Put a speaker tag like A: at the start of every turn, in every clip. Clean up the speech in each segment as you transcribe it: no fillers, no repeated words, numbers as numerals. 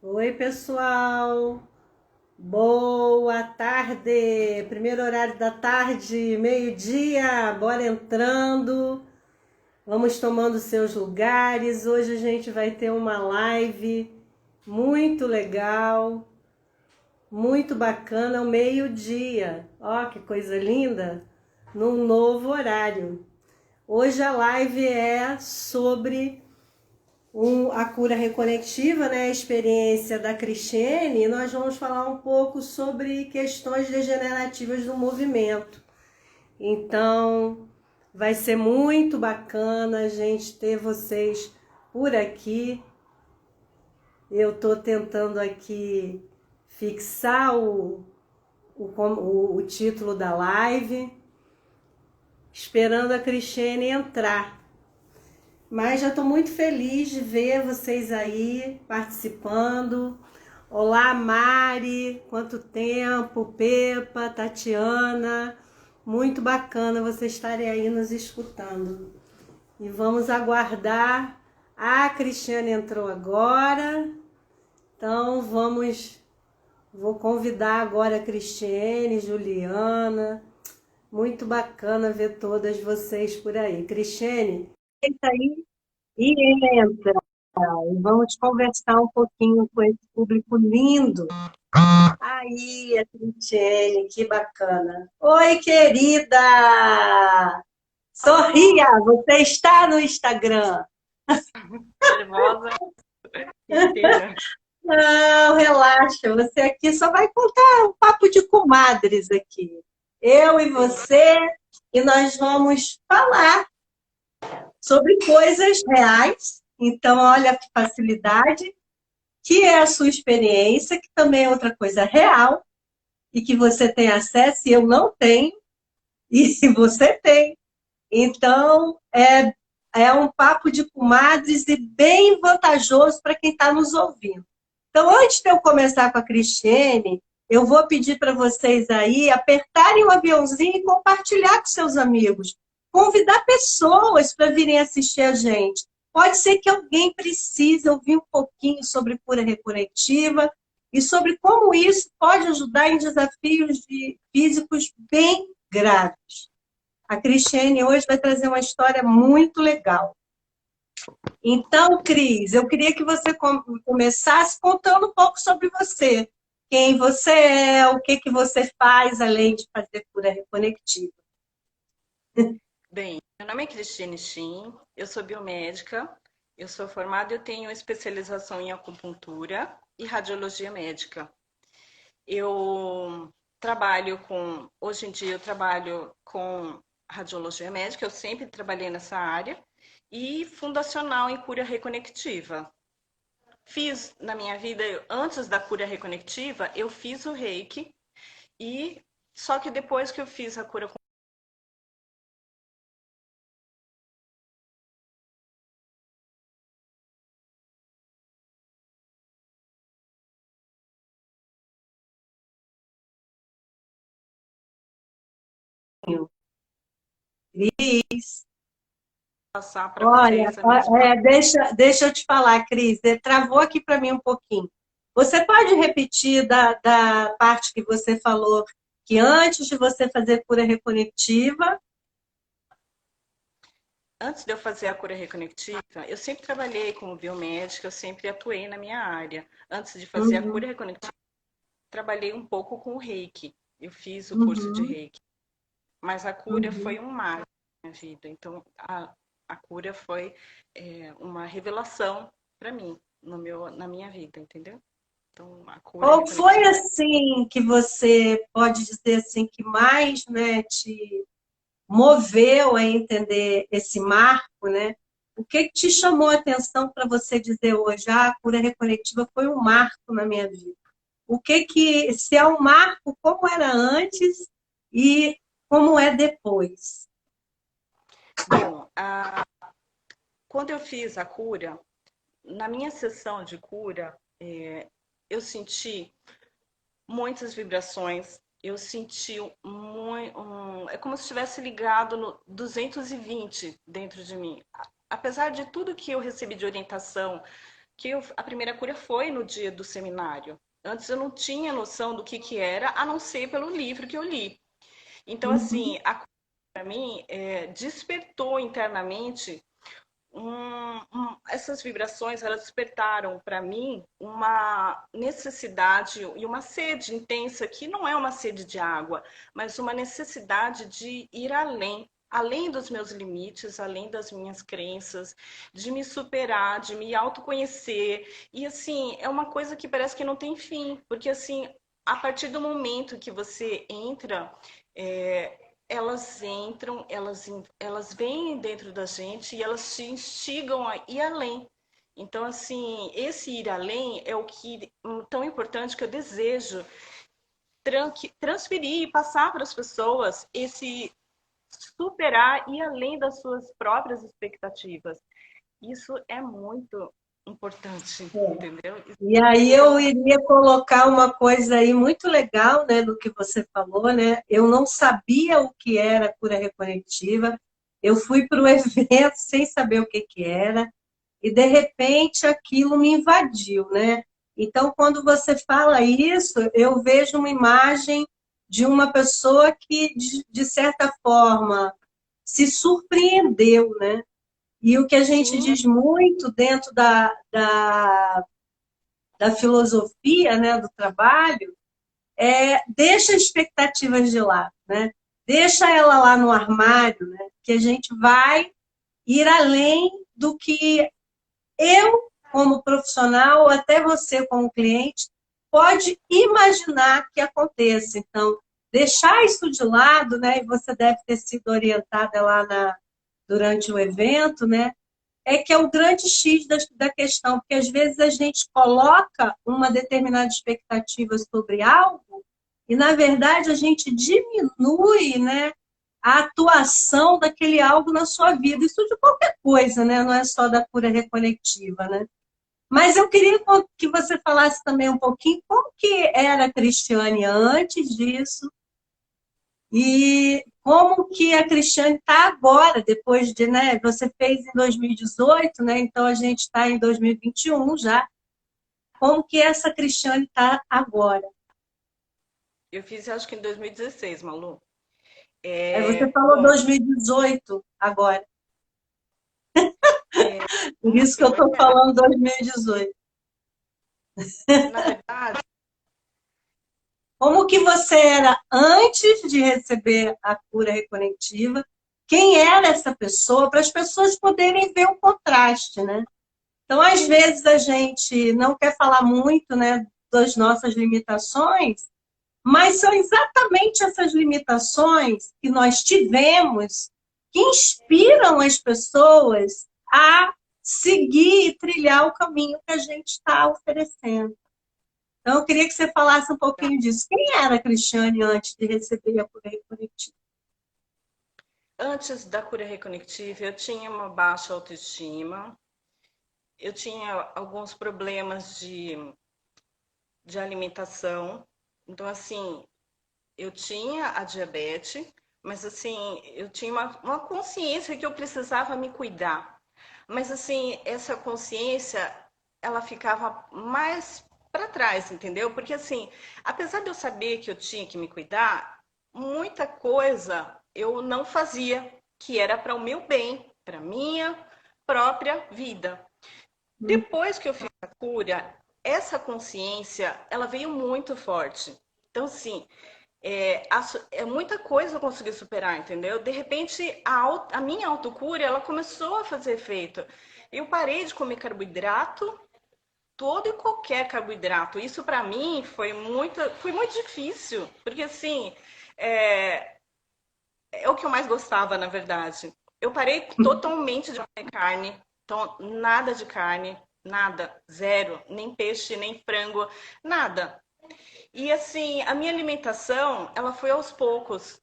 A: Oi, pessoal. Boa tarde. Primeiro horário da tarde, meio-dia. Bora entrando. Vamos tomando seus lugares. Hoje a gente vai ter uma live muito legal, muito bacana, ao meio-dia. Ó, que coisa linda! Num novo horário. Hoje a live é sobre a cura reconectiva, né, a experiência da Cristiane, e nós vamos falar um pouco sobre questões degenerativas do movimento. Então, vai ser muito bacana a gente ter vocês por aqui. Eu estou tentando aqui fixar o título da live, esperando a Cristiane entrar. Mas já estou muito feliz de ver vocês aí participando. Olá, Mari, quanto tempo, Pepa, Tatiana, muito bacana vocês estarem aí nos escutando. E vamos aguardar. A Cristiane entrou agora, então vou convidar agora a Cristiane, Juliana. Muito bacana ver todas vocês por aí. Cristiane, entra aí e entra. E vamos conversar um pouquinho com esse público lindo. Aí, a Cristiane, que bacana. Oi, querida! Sorria, você está no Instagram.
B: Nervosa inteira.
A: Não, relaxa, você aqui só vai contar um papo de comadres aqui. Eu e
B: Sim.
A: você, e nós vamos falar sobre coisas reais. Então, olha que facilidade, que é a sua experiência, que também é outra coisa real, e que você tem acesso e eu não tenho, e você tem. Então, é um papo de comadres e bem vantajoso para quem está nos ouvindo. Então, antes de eu começar com a Cristiane, eu vou pedir para vocês aí apertarem o aviãozinho e compartilhar com seus amigos. Convidar pessoas para virem assistir a gente. Pode ser que alguém precise ouvir um pouquinho sobre cura reconectiva e sobre como isso pode ajudar em desafios físicos bem graves. A Cristiane hoje vai trazer uma história muito legal. Então, Cris, eu queria que você começasse contando um pouco sobre você. Quem você é, o que você faz além de fazer cura reconectiva.
B: Bem, meu nome é Cristiane Chin, eu sou biomédica, eu sou formada e eu tenho especialização em acupuntura e radiologia médica. Eu hoje em dia eu trabalho com radiologia médica, eu sempre trabalhei nessa área, e fundacional em cura reconectiva. Fiz na minha vida, antes da cura reconectiva, eu fiz o Reiki, e só que depois que eu fiz a cura
A: Cris,
B: passar para
A: olha,
B: vocês a minha história.
A: deixa eu te falar, Cris, travou aqui para mim um pouquinho. Você pode repetir da parte que você falou que antes de você fazer cura reconectiva.
B: Antes de eu fazer a cura reconectiva, eu sempre trabalhei como biomédica, eu sempre atuei na minha área. Antes de fazer a cura
A: Uhum,
B: reconectiva, trabalhei um pouco com o Reiki. Eu fiz o curso de
A: uhum,
B: Reiki, mas a cura foi
A: uhum.
B: um marco na minha vida. Então, a cura foi uma revelação para mim, na minha vida, entendeu? Então, a cura
A: Qual foi
B: reconectiva.
A: assim que você pode dizer assim que mais, né, te moveu a entender esse marco, né? O que te chamou a atenção para você dizer hoje, a cura reconectiva foi um marco na minha vida? Se é um marco, como era antes e como é depois?
B: Bom, quando eu fiz a cura, na minha sessão de cura, eu senti muitas vibrações. Eu senti é como se estivesse ligado no 220 dentro de mim. Apesar de tudo que eu recebi de orientação a primeira cura foi no dia do seminário. Antes eu não tinha noção do que era, a não ser pelo livro que eu li. Então,
A: Uhum.
B: assim, a cura para mim despertou internamente essas vibrações, elas despertaram para mim uma necessidade e uma sede intensa, que não é uma sede de água, mas uma necessidade de ir além, além dos meus limites, além das minhas crenças, de me superar, de me autoconhecer. E assim, é uma coisa que parece que não tem fim, porque assim, a partir do momento que você entra, é, elas entram, elas vêm dentro da gente e elas te instigam a ir além. Então, assim, esse ir além é o que tão importante que eu desejo transferir e passar para as pessoas esse superar e além das suas próprias expectativas. Isso é muito importante, entendeu?
A: E aí eu iria colocar uma coisa aí muito legal, né, do que você falou, né? Eu não sabia o que era cura reconectiva. Eu fui para o evento sem saber o que era e de repente aquilo me invadiu, né? Então, quando você fala isso, eu vejo uma imagem de uma pessoa que, de certa forma, se surpreendeu, né? E o que a gente
B: Sim,
A: diz muito dentro da filosofia, né, do trabalho, deixa expectativas de lado, né? Deixa ela lá no armário, né? Que a gente vai ir além do que eu, como profissional, ou até você, como cliente, pode imaginar que aconteça. Então, deixar isso de lado, né? E você deve ter sido orientada lá durante o evento, né? Que é o grande X da questão, porque às vezes a gente coloca uma determinada expectativa sobre algo e, na verdade, a gente diminui, né, a atuação daquele algo na sua vida. Isso de qualquer coisa, né? Não é só da cura reconectiva, né? Mas eu queria que você falasse também um pouquinho como que era a Cristiane antes disso, e como que a Cristiane está agora, depois de, né, você fez em 2018, né, então a gente está em 2021 já, como que essa Cristiane está agora?
B: eu fiz acho que em 2016, Malu.
A: Aí você falou
B: Bom,
A: 2018 agora,
B: é,
A: por
B: uma
A: isso que eu estou
B: semana,
A: falando 2018.
B: na verdade,
A: Como que você era antes de receber a cura reconectiva? Quem era essa pessoa? Para as pessoas poderem ver o contraste, né? Então, às vezes, a gente não quer falar muito, né, das nossas limitações, mas são exatamente essas limitações que nós tivemos que inspiram as pessoas a seguir e trilhar o caminho que a gente está oferecendo. Então, eu queria que você falasse um pouquinho disso. Quem era a Cristiane antes de receber a cura reconectiva?
B: antes da cura reconectiva, eu tinha uma baixa autoestima, eu tinha alguns problemas de alimentação. Então, assim, eu tinha a diabetes, mas assim, eu tinha uma consciência que eu precisava me cuidar. Mas assim, essa consciência, ela ficava mais para trás, entendeu? Porque assim, apesar de eu saber que eu tinha que me cuidar, muita coisa eu não fazia, que era para o meu bem, para minha própria vida. Depois que eu fiz a cura, essa consciência, ela veio muito forte. Então, assim, muita coisa eu consegui superar, entendeu? De repente, a minha autocura, ela começou a fazer efeito. Eu parei de comer carboidrato, todo e qualquer carboidrato. Isso para mim foi muito difícil, porque assim, é, é o que eu mais gostava, na verdade. Eu parei totalmente de comer carne, então nada de carne, nada, zero, nem peixe, nem frango, nada. E assim, a minha alimentação, ela foi aos poucos,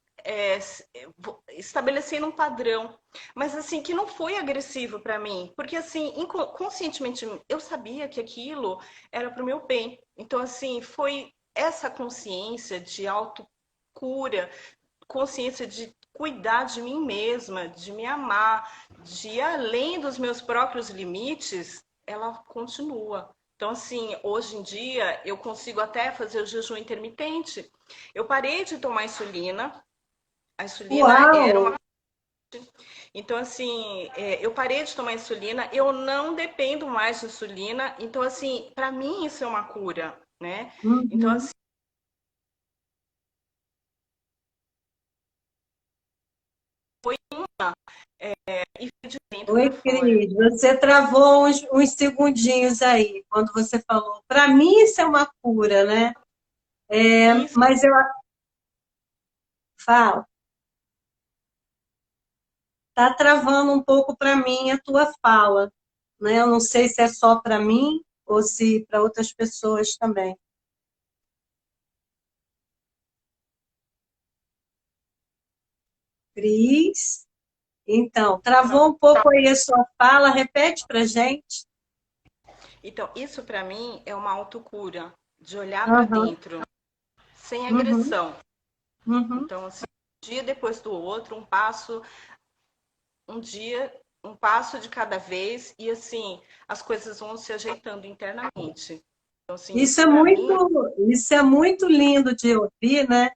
B: estabelecendo um padrão, mas assim, que não foi agressivo para mim, porque assim, conscientemente eu sabia que aquilo era para o meu bem. Então, assim, foi essa consciência de autocura, consciência de cuidar de mim mesma, de me amar, de ir além dos meus próprios limites, ela continua. Então, assim, hoje em dia eu consigo até fazer o jejum intermitente. Eu parei de tomar insulina. A insulina era
A: Uau!
B: uma. Então, assim, eu parei de tomar insulina, eu não dependo mais de insulina. Então, assim, para mim isso é uma cura, né? Então,
A: Uhum.
B: assim, e foi de dentro
A: Oi,
B: para fora.
A: Cris, você travou uns segundinhos aí, quando você falou. Para mim, isso é uma cura, né?
B: Isso,
A: Mas eu falo, tá travando um pouco para mim a tua fala, né? Eu não sei se é só para mim ou se para outras pessoas também. Cris, então, travou um pouco aí a sua fala, repete para gente.
B: então, isso para mim é uma autocura, de olhar para
A: Aham,
B: dentro, sem
A: uhum,
B: agressão.
A: uhum.
B: Então, assim, um dia depois do outro, um dia, um passo de cada vez, e assim, as coisas vão se ajeitando internamente. Então, assim,
A: Isso
B: isso
A: é
B: para mim,
A: isso é muito lindo de ouvir, né?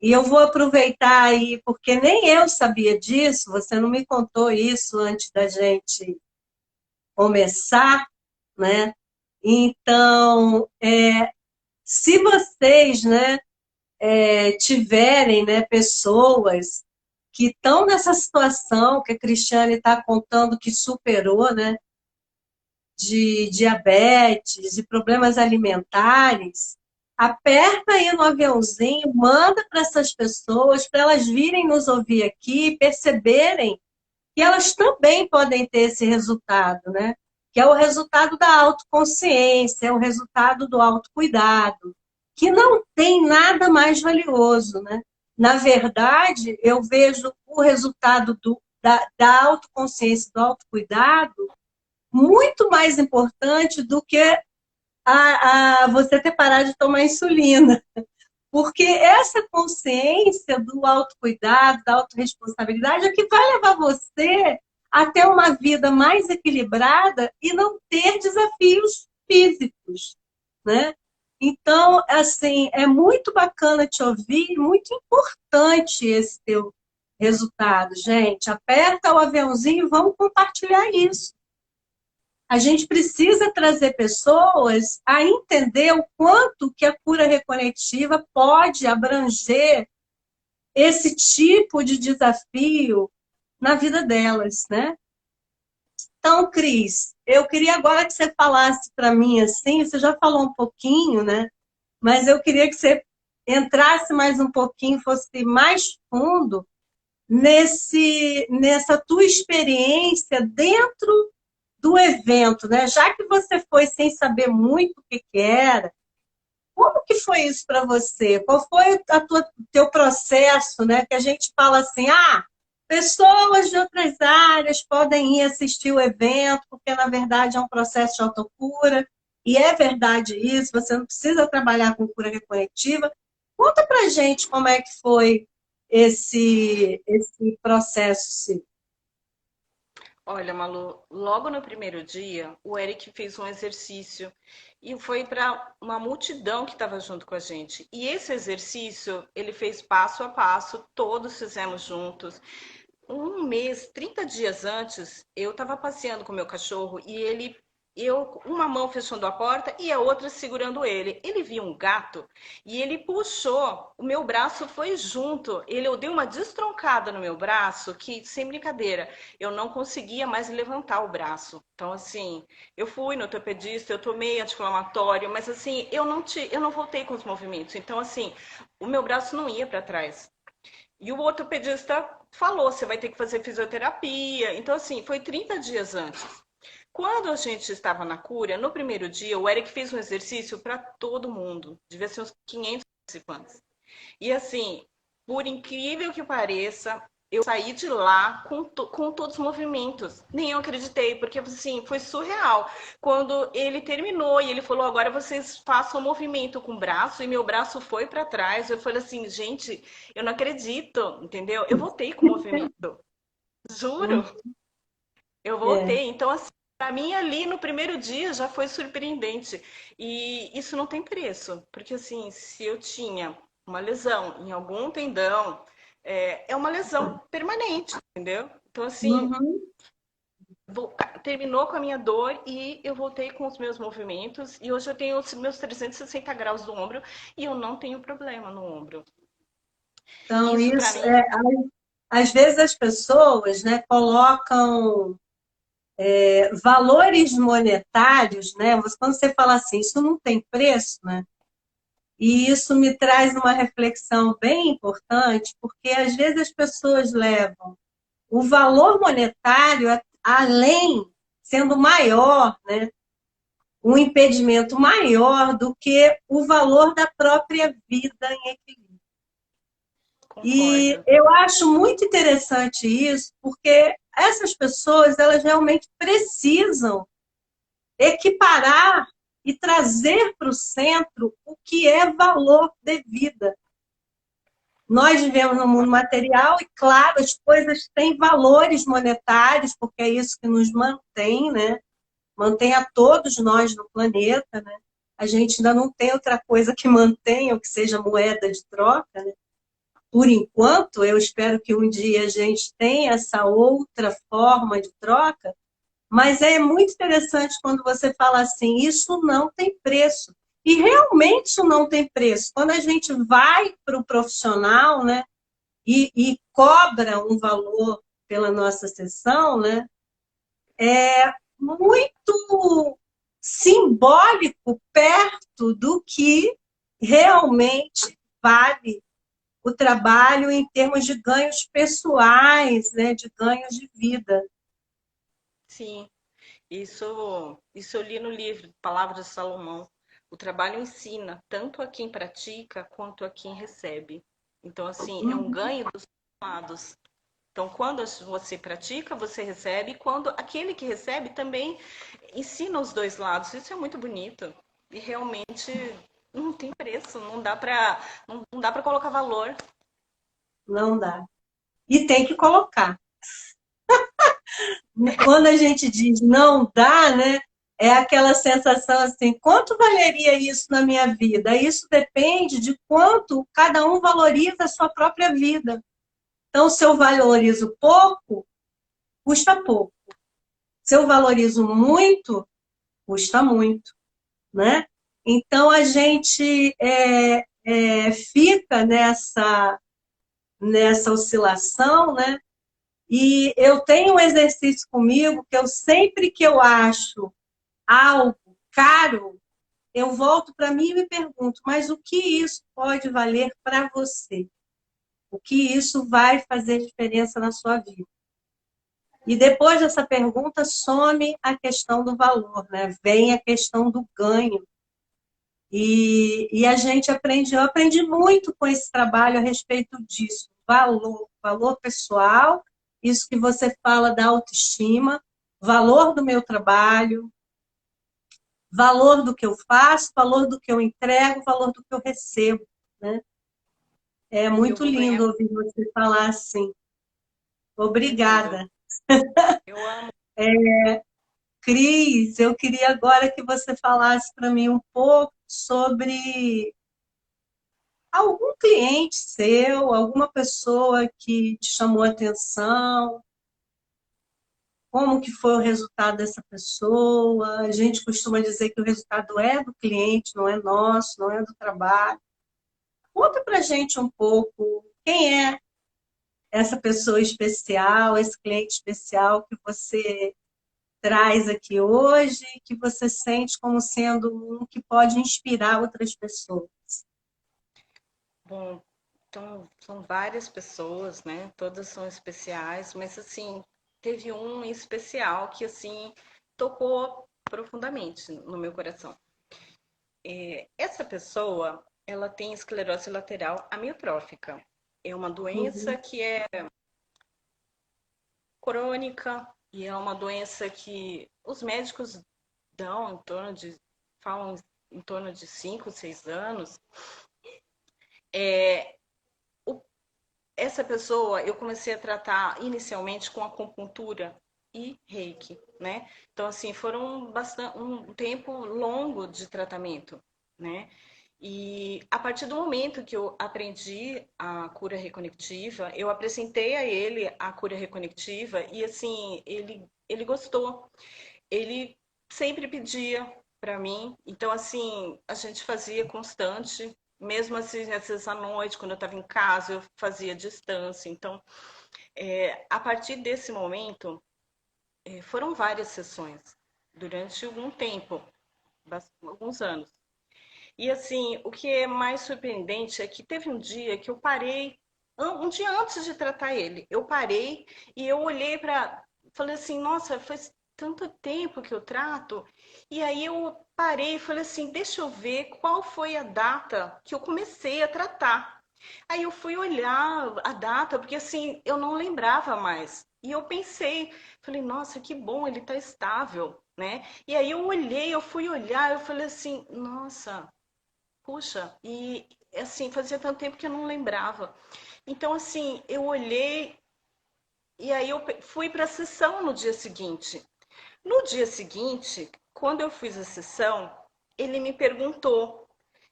A: E eu vou aproveitar aí, porque nem eu sabia disso, você não me contou isso antes da gente começar, né? Então, se vocês, né, tiverem, né, pessoas que estão nessa situação que a Cristiane está contando que superou, né, de diabetes, de problemas alimentares, aperta aí no aviãozinho, manda para essas pessoas, para elas virem nos ouvir aqui e perceberem que elas também podem ter esse resultado, né? Que é o resultado da autoconsciência, é o resultado do autocuidado, que não tem nada mais valioso, né? Na verdade, eu vejo o resultado da autoconsciência, do autocuidado, muito mais importante do que você ter parado de tomar insulina. Porque essa consciência do autocuidado, da autorresponsabilidade, é que vai levar você a ter uma vida mais equilibrada e não ter desafios físicos, né? Então, assim, é muito bacana te ouvir, muito importante esse teu resultado, gente. Aperta o aviãozinho e vamos compartilhar isso. A gente precisa trazer pessoas a entender o quanto que a cura reconectiva pode abranger esse tipo de desafio na vida delas, né? Então, Cris, eu queria agora que você falasse para mim assim, você já falou um pouquinho, né? Mas eu queria que você entrasse mais um pouquinho, fosse mais fundo nessa tua experiência dentro do evento, né? Já que você foi sem saber muito o que era, como que foi isso para você? Qual foi teu processo, né? Que a gente fala assim, pessoas de outras áreas podem ir assistir o evento, porque na verdade é um processo de autocura, e é verdade isso, você não precisa trabalhar com cura reconectiva. Conta pra gente como é que foi esse processo, sim.
B: olha, Malu, logo no primeiro dia, o Eric fez um exercício e foi para uma multidão que estava junto com a gente. E esse exercício, ele fez passo a passo, todos fizemos juntos. Um mês, 30 dias antes, eu estava passeando com meu cachorro e uma mão fechando a porta e a outra segurando ele. Ele viu um gato e ele puxou, o meu braço foi junto. Eu dei uma destroncada no meu braço que, sem brincadeira, eu não conseguia mais levantar o braço. Então, assim, eu fui no ortopedista, eu tomei anti-inflamatório, mas assim, eu não voltei com os movimentos. Então, assim, o meu braço não ia para trás. E o ortopedista falou, você vai ter que fazer fisioterapia. Então, assim, foi 30 dias antes. Quando a gente estava na cura, no primeiro dia, o Eric fez um exercício para todo mundo. Devia ser uns 500 participantes. E assim, por incrível que pareça, eu saí de lá com todos os movimentos. Nem eu acreditei, porque assim, foi surreal. Quando ele terminou e ele falou: agora vocês façam movimento com o braço, e meu braço foi para trás. Eu falei assim: gente, eu não acredito, entendeu? Eu voltei com o movimento, juro, eu
A: É.
B: voltei. Então, assim. para mim, ali no primeiro dia já foi surpreendente. E isso não tem preço, porque assim, se eu tinha uma lesão em algum tendão, é uma lesão permanente, entendeu? Então, assim,
A: Uhum.
B: terminou com a minha dor e eu voltei com os meus movimentos. E hoje eu tenho os meus 360 graus do ombro e eu não tenho problema no ombro.
A: Então,
B: Isso para
A: isso
B: mim,
A: é, às vezes as pessoas, né, colocam valores monetários, né? Quando você fala assim, isso não tem preço, né? E isso me traz uma reflexão bem importante, porque às vezes as pessoas levam o valor monetário além, sendo maior, né? Um impedimento maior do que o valor da própria vida em equilíbrio. E
B: concordo.
A: eu acho muito interessante isso, porque essas pessoas, elas realmente precisam equiparar e trazer para o centro o que é valor de vida. Nós vivemos no mundo material e, claro, as coisas têm valores monetários, porque é isso que nos mantém, né? Mantém a todos nós no planeta, né? A gente ainda não tem outra coisa que mantenha, ou que seja moeda de troca, né? Por enquanto, eu espero que um dia a gente tenha essa outra forma de troca, mas é muito interessante quando você fala assim, isso não tem preço. E realmente isso não tem preço. Quando a gente vai para o profissional, né, e cobra um valor pela nossa sessão, né, é muito simbólico perto do que realmente vale o trabalho em termos de ganhos pessoais, né, de ganhos de vida.
B: Sim, isso eu li no livro Palavras de Salomão. O trabalho ensina tanto a quem pratica quanto a quem recebe. Então, assim, é um ganho dos lados. Então, quando você pratica, você recebe, e quando aquele que recebe também ensina os dois lados. Isso é muito bonito. E realmente não tem preço, não dá para colocar valor.
A: Não dá. E tem que colocar. Quando a gente diz não dá, né? É aquela sensação assim, quanto valeria isso na minha vida? Isso depende de quanto cada um valoriza a sua própria vida. Então, se eu valorizo pouco, custa pouco. Se eu valorizo muito, custa muito, né? Então, a gente fica nessa oscilação, né? E eu tenho um exercício comigo que eu sempre que eu acho algo caro, eu volto para mim e me pergunto, mas o que isso pode valer para você? O que isso vai fazer diferença na sua vida? E depois dessa pergunta, some a questão do valor, né? Vem a questão do ganho. E a gente aprende, eu aprendi muito com esse trabalho a respeito disso. Valor pessoal, isso que você fala da autoestima, valor do meu trabalho, valor do que eu faço, valor do que eu entrego, valor do que eu recebo, né? É
B: Eu
A: muito
B: vou ganhar
A: lindo ouvir você falar assim.
B: incrível.
A: Obrigada.
B: Eu amo.
A: Cris, eu queria agora que você falasse para mim um pouco sobre algum cliente seu, alguma pessoa que te chamou a atenção, como que foi o resultado dessa pessoa. A gente costuma dizer que o resultado é do cliente, não é nosso, não é do trabalho. Conta pra gente um pouco quem é essa pessoa especial, esse cliente especial que você traz aqui hoje, que você sente como sendo um que pode inspirar outras pessoas.
B: Bom, então são várias pessoas, né? Todas são especiais, mas assim, teve um em especial que assim tocou profundamente no meu coração. Essa pessoa, ela tem esclerose lateral amiotrófica. É uma doença
A: Uhum,
B: que é crônica e é uma doença que os médicos dão em torno de, falam em torno de 5, 6 anos. É, essa pessoa eu comecei a tratar inicialmente com acupuntura e Reiki, né? Então, assim, foram um tempo longo de tratamento, né? E a partir do momento que eu aprendi a cura reconectiva, eu apresentei a ele a cura reconectiva e, assim, ele gostou. Ele sempre pedia para mim, então, assim, a gente fazia constante, mesmo assim, às vezes à noite, quando eu estava em casa, eu fazia distância. Então, a partir desse momento, foram várias sessões durante algum tempo, alguns anos. E assim, o que é mais surpreendente é que teve um dia que eu parei, um dia antes de tratar ele, eu parei e eu olhei para, falei assim, nossa, faz tanto tempo que eu trato. E aí eu parei e falei assim, deixa eu ver qual foi a data que eu comecei a tratar. Aí eu fui olhar a data, porque assim, eu não lembrava mais. E eu pensei, falei, nossa, que bom, ele tá estável, né? E aí eu olhei, eu fui olhar, eu falei assim, nossa, puxa, e assim, fazia tanto tempo que eu não lembrava. Então, assim, eu olhei e aí eu fui para a sessão no dia seguinte. No dia seguinte, quando eu fiz a sessão, ele me perguntou,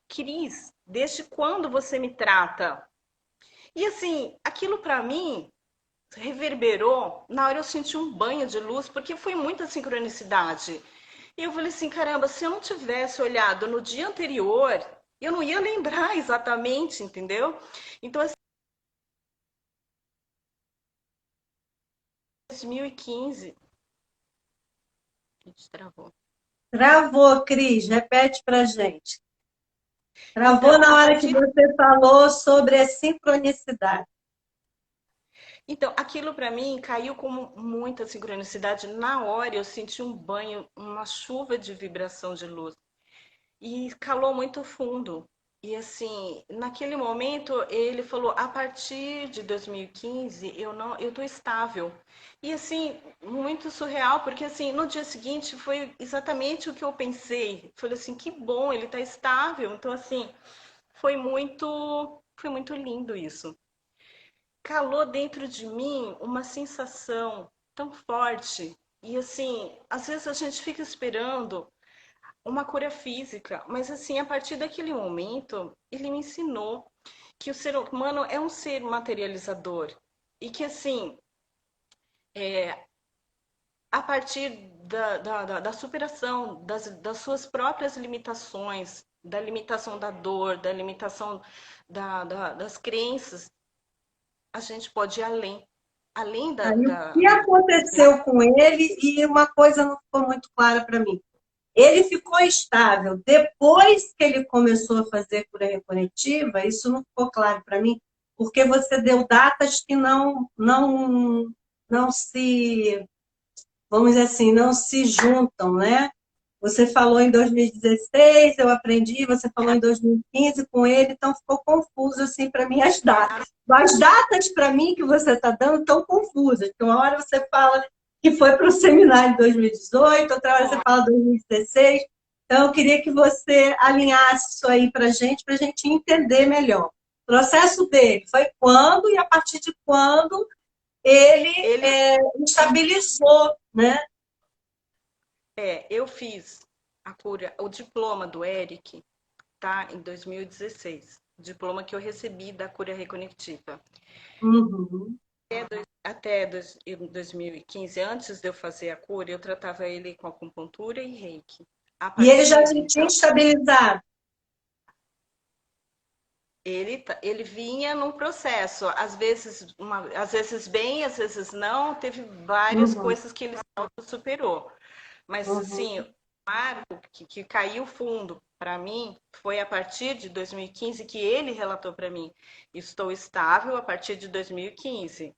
B: Cris, desde quando você me trata? E assim, aquilo para mim reverberou. Na hora eu senti um banho de luz, porque foi muita sincronicidade. E eu falei assim, caramba, se eu não tivesse olhado no dia anterior, eu não ia lembrar exatamente, entendeu? Então, assim, 2015, a gente travou.
A: Travou, Cris, repete pra gente. Travou
B: Então,
A: na
B: a
A: hora que
B: partir
A: você falou sobre a sincronicidade.
B: Então, aquilo para mim caiu como muita sincronicidade. Na hora eu senti um banho, uma chuva de vibração de luz. E calou muito fundo. E assim, naquele momento ele falou: "A partir de 2015 eu não, eu tô estável". E assim, muito surreal, porque assim, no dia seguinte foi exatamente o que eu pensei. Falei assim: "Que bom, ele tá estável". Então assim, foi muito lindo isso. Calou dentro de mim uma sensação tão forte. E assim, às vezes a gente fica esperando uma cura física, mas assim, a partir daquele momento, ele me ensinou que o ser humano é um ser materializador e que assim, a partir da superação das suas próprias limitações, da limitação da dor, da limitação das crenças, a gente pode ir além
A: Aí, o que aconteceu com ele? E uma coisa não ficou muito clara para mim. Ele ficou estável depois que ele começou a fazer cura reconectiva, isso não ficou claro para mim, porque você deu datas que não se, vamos dizer assim, não se juntam, né? Você falou em 2016, eu aprendi, você falou em 2015 com ele, então ficou confuso assim para mim as datas. As datas para mim que você está dando estão confusas. Então, uma hora você fala que foi para o seminário em 2018, outra hora você fala 2016. Então, eu queria que você alinhasse isso aí para a gente entender melhor. O processo dele foi quando e a partir de quando ele
B: ele
A: estabilizou, né?
B: eu fiz a cura, o diploma do Eric, tá? Em 2016. Diploma que eu recebi da cura reconectiva.
A: Uhum.
B: Em 2015, antes de eu fazer a cura, eu tratava ele com acupuntura e reiki. A
A: E ele já
B: partir,
A: se tinha
B: então,
A: estabilizado.
B: ele vinha num processo, às vezes bem, às vezes não, teve várias
A: Uhum,
B: coisas que ele superou. Mas, assim,
A: uhum.
B: o marco que caiu fundo para mim foi a partir de 2015 que ele relatou para mim. Estou estável a partir de 2015.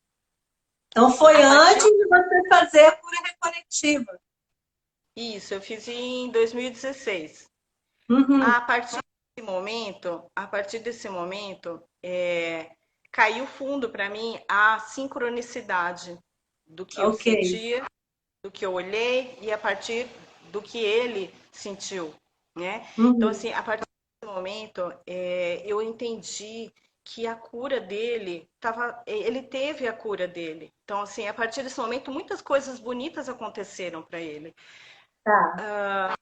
A: Então, foi
B: A
A: antes
B: partir
A: de você fazer a cura reconectiva.
B: Isso, eu fiz em 2016.
A: Uhum.
B: A partir desse momento, caiu fundo para mim a sincronicidade do que eu
A: Ok.
B: sentia, do que eu olhei e a partir do que ele sentiu, né? Então,
A: Uhum.
B: assim, a partir desse momento, eu entendi que a cura dele ele teve a cura dele. Então, assim, a partir desse momento, muitas coisas bonitas aconteceram para ele.
A: Tá.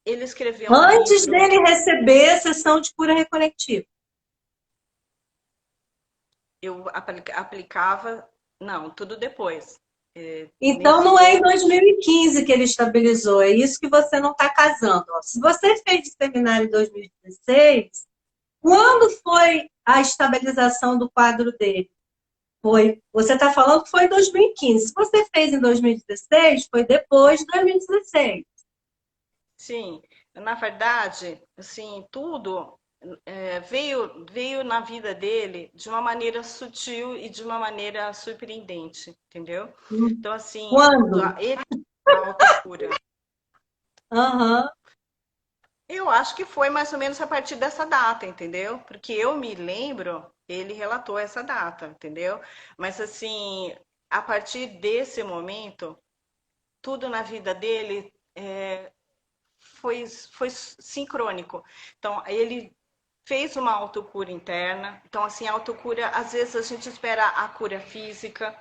B: Ele escreveu um
A: Antes
B: livro,
A: dele receber a sessão de cura reconectiva.
B: eu aplicava, não, tudo depois.
A: Então,
B: Nesse
A: não é em
B: tempo,
A: 2015 que ele estabilizou, é isso que você não está casando. Ó. Se você fez seminário em 2016, quando foi a estabilização do quadro dele? Foi. Você está falando que foi em 2015. Se você fez em 2016, foi depois de 2016.
B: sim, na verdade, assim, tudo veio na vida dele de uma maneira sutil e de uma maneira surpreendente, entendeu? Então, assim,
A: Quando?
B: ele a autocura.
A: Aham.
B: Eu acho que foi mais ou menos a partir dessa data, entendeu? Porque eu me lembro, ele relatou essa data, entendeu? Mas assim, a partir desse momento, tudo na vida dele foi sincrônico. Então, ele fez uma autocura interna. Então, assim, a autocura, às vezes a gente espera a cura física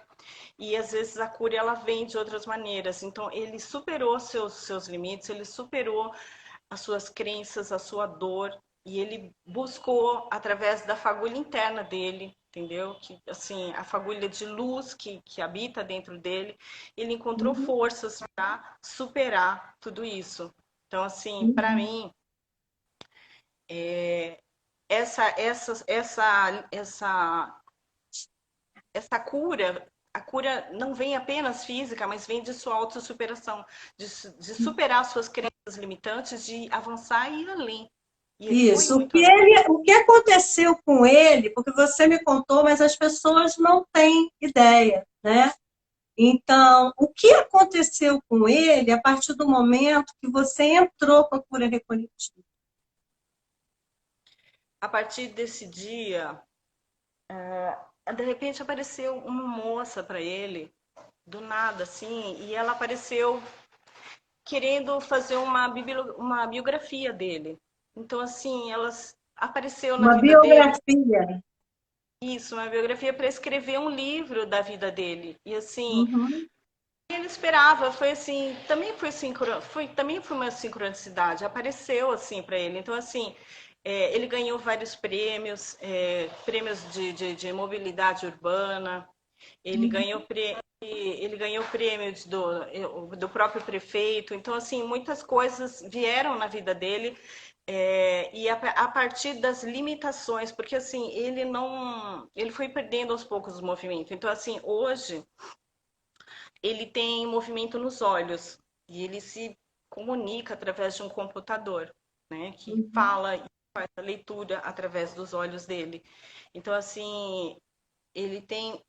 B: e às vezes a cura ela vem de outras maneiras. Então, ele superou seus limites, ele superou as suas crenças, a sua dor, e ele buscou através da fagulha interna dele, entendeu? Que assim, a fagulha de luz que habita dentro dele, ele encontrou forças para superar tudo isso. Então, assim, para mim, essa, essa, essa, essa, essa cura, a cura não vem apenas física, mas vem de sua autossuperação, de superar suas crenças limitantes, de avançar e ir além. E ele foi
A: Isso.
B: muito além.
A: O que aconteceu com ele, porque você me contou, mas as pessoas não têm ideia, né? Então, o que aconteceu com ele a partir do momento que você entrou com a cura reconectiva?
B: A partir desse dia, de repente apareceu uma moça para ele, do nada, assim, e ela apareceu querendo fazer uma biografia dele. Então, assim, ela apareceu na
A: Uma
B: vida dele.
A: biografia.
B: Isso, uma biografia para escrever um livro da vida dele. E assim,
A: Uhum.
B: ele esperava, foi assim, também foi uma sincronicidade, apareceu assim para ele. Então assim, ele ganhou vários prêmios, prêmios de mobilidade urbana. Ele ganhou prêmios do próprio prefeito. Então assim, muitas coisas vieram na vida dele. E a partir das limitações, porque assim, ele foi perdendo aos poucos os movimentos. Então assim, hoje ele tem movimento nos olhos e ele se comunica através de um computador, né, que fala e faz a leitura através dos olhos dele. Então, assim, ele tem,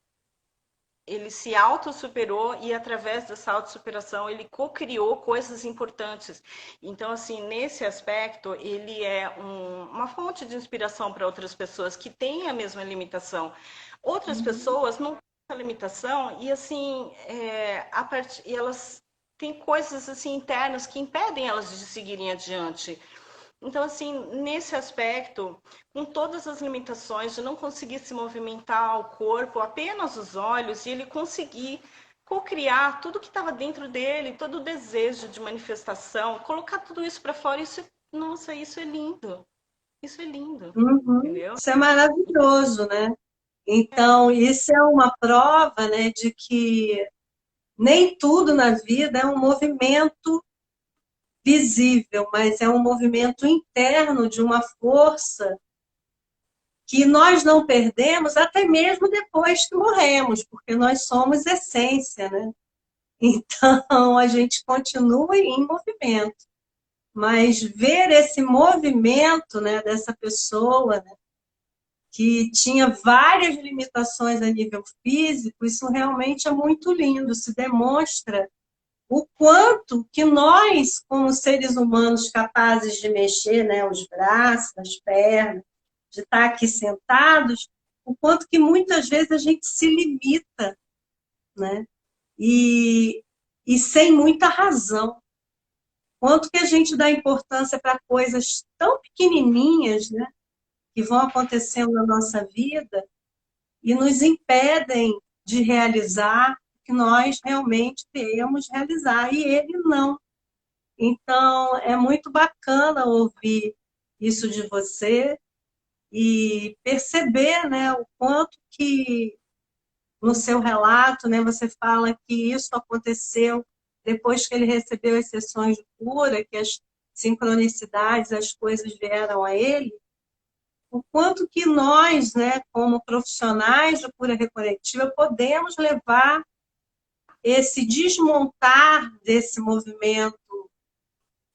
B: ele se autossuperou e através dessa autossuperação ele co-criou coisas importantes. Então, assim, nesse aspecto, ele é uma fonte de inspiração para outras pessoas que têm a mesma limitação. Outras pessoas não têm essa limitação e, assim, e elas têm coisas assim internas que impedem elas de seguirem adiante. Então, assim, nesse aspecto, com todas as limitações de não conseguir se movimentar o corpo, apenas os olhos, e ele conseguir co-criar tudo que estava dentro dele, todo o desejo de manifestação, colocar tudo isso para fora, nossa, isso é lindo. Isso é lindo,
A: Uhum.
B: entendeu?
A: Isso é maravilhoso, né? Então, isso é uma prova, né, de que nem tudo na vida é um movimento visível, mas é um movimento interno de uma força que nós não perdemos até mesmo depois que morremos, porque nós somos essência, né? Então, a gente continua em movimento. Mas ver esse movimento, né, dessa pessoa, né, que tinha várias limitações a nível físico, isso realmente é muito lindo, se demonstra o quanto que nós, como seres humanos capazes de mexer, né, os braços, as pernas, de estar aqui sentados, o quanto que muitas vezes a gente se limita, né? E, e sem muita razão. Quanto que a gente dá importância para coisas tão pequenininhas, né? que vão acontecendo na nossa vida e nos impedem de realizar o que nós realmente queremos realizar, e ele não. Então, é muito bacana ouvir isso de você e perceber, né, o quanto que no seu relato, né, você fala que isso aconteceu depois que ele recebeu as sessões de cura, que as sincronicidades, as coisas vieram a ele, o quanto que nós, né, como profissionais de cura reconectiva, podemos levar esse desmontar desse movimento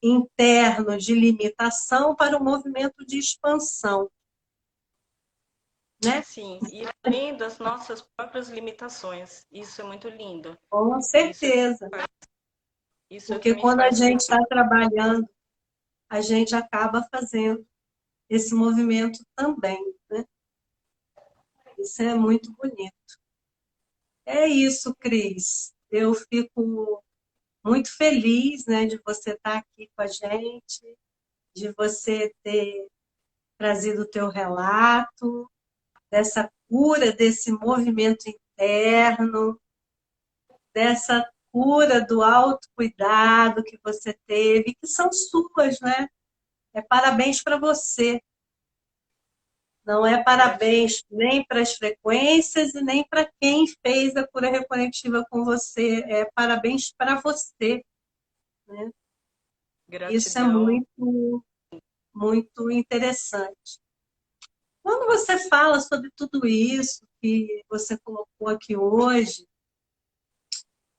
A: interno de limitação para um movimento de expansão, né?
B: Sim, e além das nossas próprias limitações. Isso é muito lindo.
A: Com
B: Isso,
A: certeza,
B: isso é o que
A: porque
B: me
A: quando a
B: faz
A: gente
B: feliz.
A: está trabalhando, a gente acaba fazendo esse movimento também, né? Isso é muito bonito. É isso, Cris. Eu fico muito feliz, né, de você estar aqui com a gente, de você ter trazido o teu relato, dessa cura, desse movimento interno, dessa cura do autocuidado que você teve, que são suas, né? É parabéns para você. Não é
B: Gratidão,
A: parabéns nem para as frequências e nem para quem fez a cura reconectiva com você. É parabéns para você, né? Isso é
B: gratidão.
A: muito, muito interessante. Quando você fala sobre tudo isso que você colocou aqui hoje,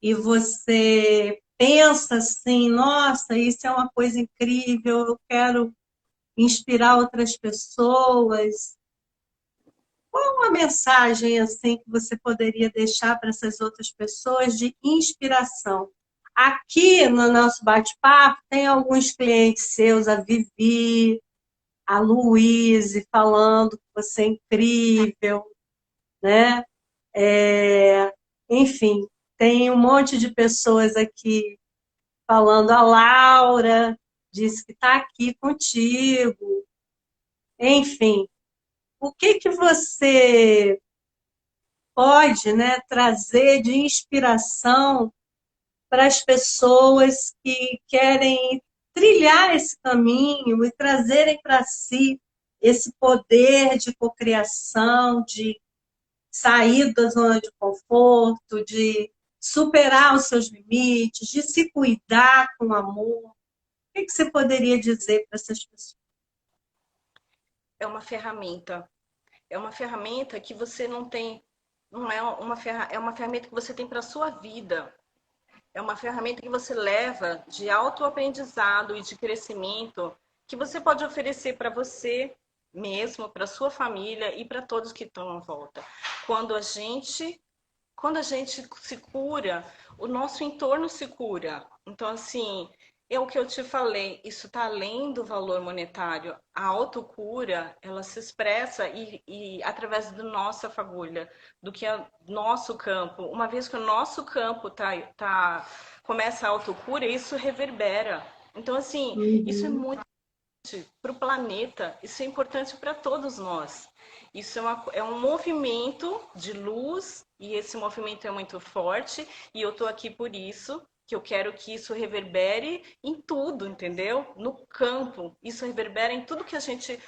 A: e você pensa assim, nossa, isso é uma coisa incrível, eu quero inspirar outras pessoas. Qual uma mensagem assim que você poderia deixar para essas outras pessoas de inspiração? Aqui no nosso bate-papo tem alguns clientes seus, a Vivi, a Luíse, falando que você é incrível, né? Enfim, tem um monte de pessoas aqui falando, a Laura disse que está aqui contigo. Enfim, o que que você pode, né, trazer de inspiração para as pessoas que querem trilhar esse caminho e trazerem para si esse poder de cocriação, de sair da zona de conforto, de superar os seus limites, de se cuidar com amor? O que você poderia dizer para essas pessoas?
B: É uma ferramenta. É uma ferramenta que você não tem, não é uma ferramenta, é uma ferramenta que você tem para a sua vida. É uma ferramenta que você leva de autoaprendizado e de crescimento que você pode oferecer para você mesmo, para sua família e para todos que estão à volta. Quando a gente quando a gente se cura, o nosso entorno se cura. Então, assim, é o que eu te falei, isso está além do valor monetário. A autocura, ela se expressa e através da nossa fagulha, do que é nosso campo. Uma vez que o nosso campo começa a autocura, isso reverbera. Então, assim, isso é
A: Uhum.
B: muito para o planeta, isso é importante para todos nós. Isso é um movimento de luz e esse movimento é muito forte e eu estou aqui por isso, que eu quero que isso reverbere em tudo, entendeu? No campo, isso reverbera em tudo que a gente...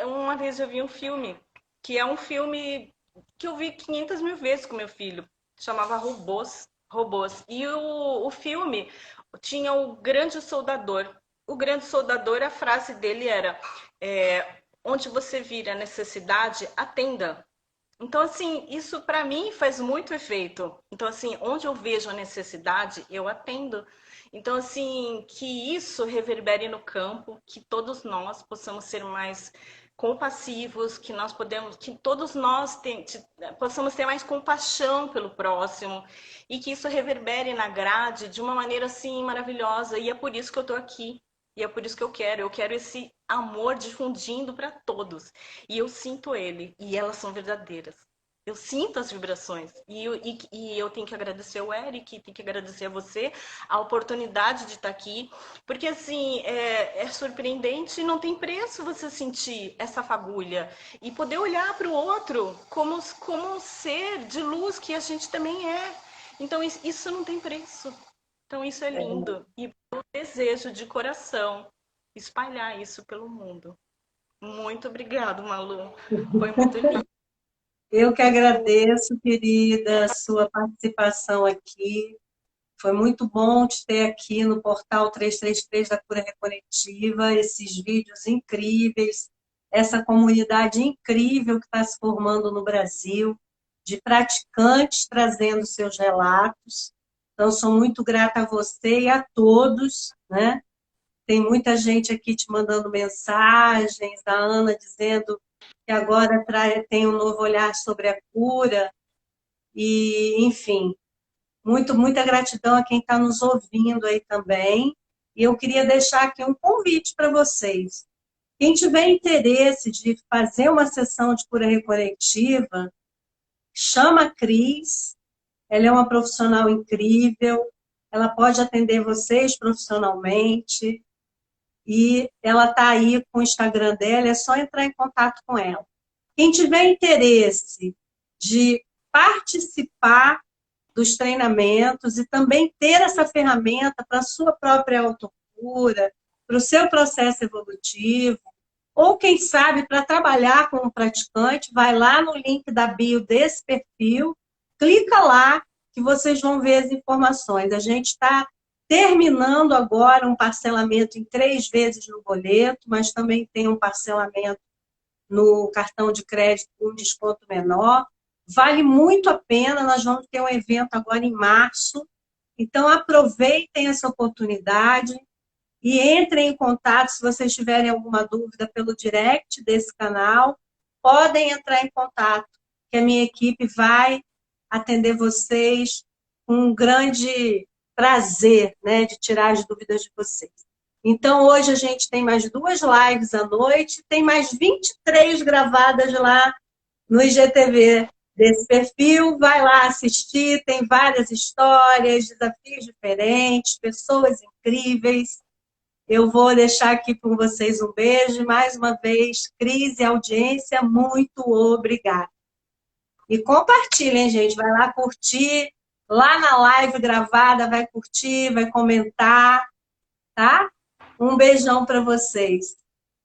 B: Uma vez eu vi um filme, que é um filme que eu vi 500 mil vezes com meu filho, chamava Robôs. Robôs. E o filme tinha o grande soldador. O grande soldador, a frase dele era: onde você vira a necessidade, atenda. Então, assim, isso para mim faz muito efeito. Então, assim, onde eu vejo a necessidade, eu atendo. Então, assim, que isso reverbere no campo, que todos nós possamos ser mais compassivos, que nós podemos, que todos nós possamos ter mais compaixão pelo próximo e que isso reverbere na grade de uma maneira assim maravilhosa. E é por isso que eu estou aqui. E é por isso que eu quero esse amor difundindo para todos. E eu sinto ele, e elas são verdadeiras. Eu sinto as vibrações. E eu tenho que agradecer o Eric, tenho que agradecer a você a oportunidade de estar aqui. Porque, assim, é surpreendente e não tem preço você sentir essa fagulha. E poder olhar para o outro como um ser de luz que a gente também é. Então, isso não tem preço. Então, isso é lindo. E eu desejo de coração espalhar isso pelo mundo. Muito obrigado, Malu. Foi muito lindo.
A: Eu que agradeço, querida, a sua participação aqui. Foi muito bom te ter aqui no portal 333 da Cura Reconectiva, esses vídeos incríveis, essa comunidade incrível que está se formando no Brasil, de praticantes trazendo seus relatos. Então, sou muito grata a você e a todos, né? Tem muita gente aqui te mandando mensagens, a Ana dizendo que agora tem um novo olhar sobre a cura, e, enfim, muita gratidão a quem está nos ouvindo aí também. E eu queria deixar aqui um convite para vocês. Quem tiver interesse de fazer uma sessão de cura reconectiva, chama a Cris, ela é uma profissional incrível, ela pode atender vocês profissionalmente, e ela está aí com o Instagram dela, é só entrar em contato com ela. Quem tiver interesse de participar dos treinamentos e também ter essa ferramenta para a sua própria autocura, para o seu processo evolutivo, ou quem sabe para trabalhar como praticante, vai lá no link da bio desse perfil, clica lá que vocês vão ver as informações. A gente está terminando agora um parcelamento em 3 vezes no boleto, mas também tem um parcelamento no cartão de crédito com desconto menor. Vale muito a pena, nós vamos ter um evento agora em março, então aproveitem essa oportunidade e entrem em contato se vocês tiverem alguma dúvida pelo direct desse canal, podem entrar em contato, que a minha equipe vai atender vocês com um grande prazer, né, de tirar as dúvidas de vocês. Então, hoje a gente tem mais 2 lives à noite, tem mais 23 gravadas lá no IGTV desse perfil. Vai lá assistir, tem várias histórias, desafios diferentes, pessoas incríveis. Eu vou deixar aqui com vocês um beijo. Mais uma vez, Cris e audiência, muito obrigada. E compartilhem, gente. Vai lá curtir. Lá na live gravada, vai curtir, vai comentar, tá? Um beijão para vocês.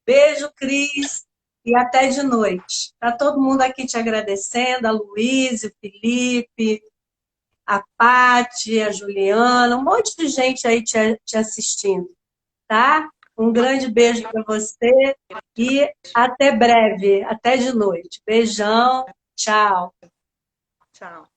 A: Beijo, Cris, e até de noite. Tá todo mundo aqui te agradecendo, a Luísa, o Felipe, a Pati, a Juliana, um monte de gente aí te assistindo, tá? Um grande beijo para você e até breve, até de noite. Beijão, tchau.
B: Tchau.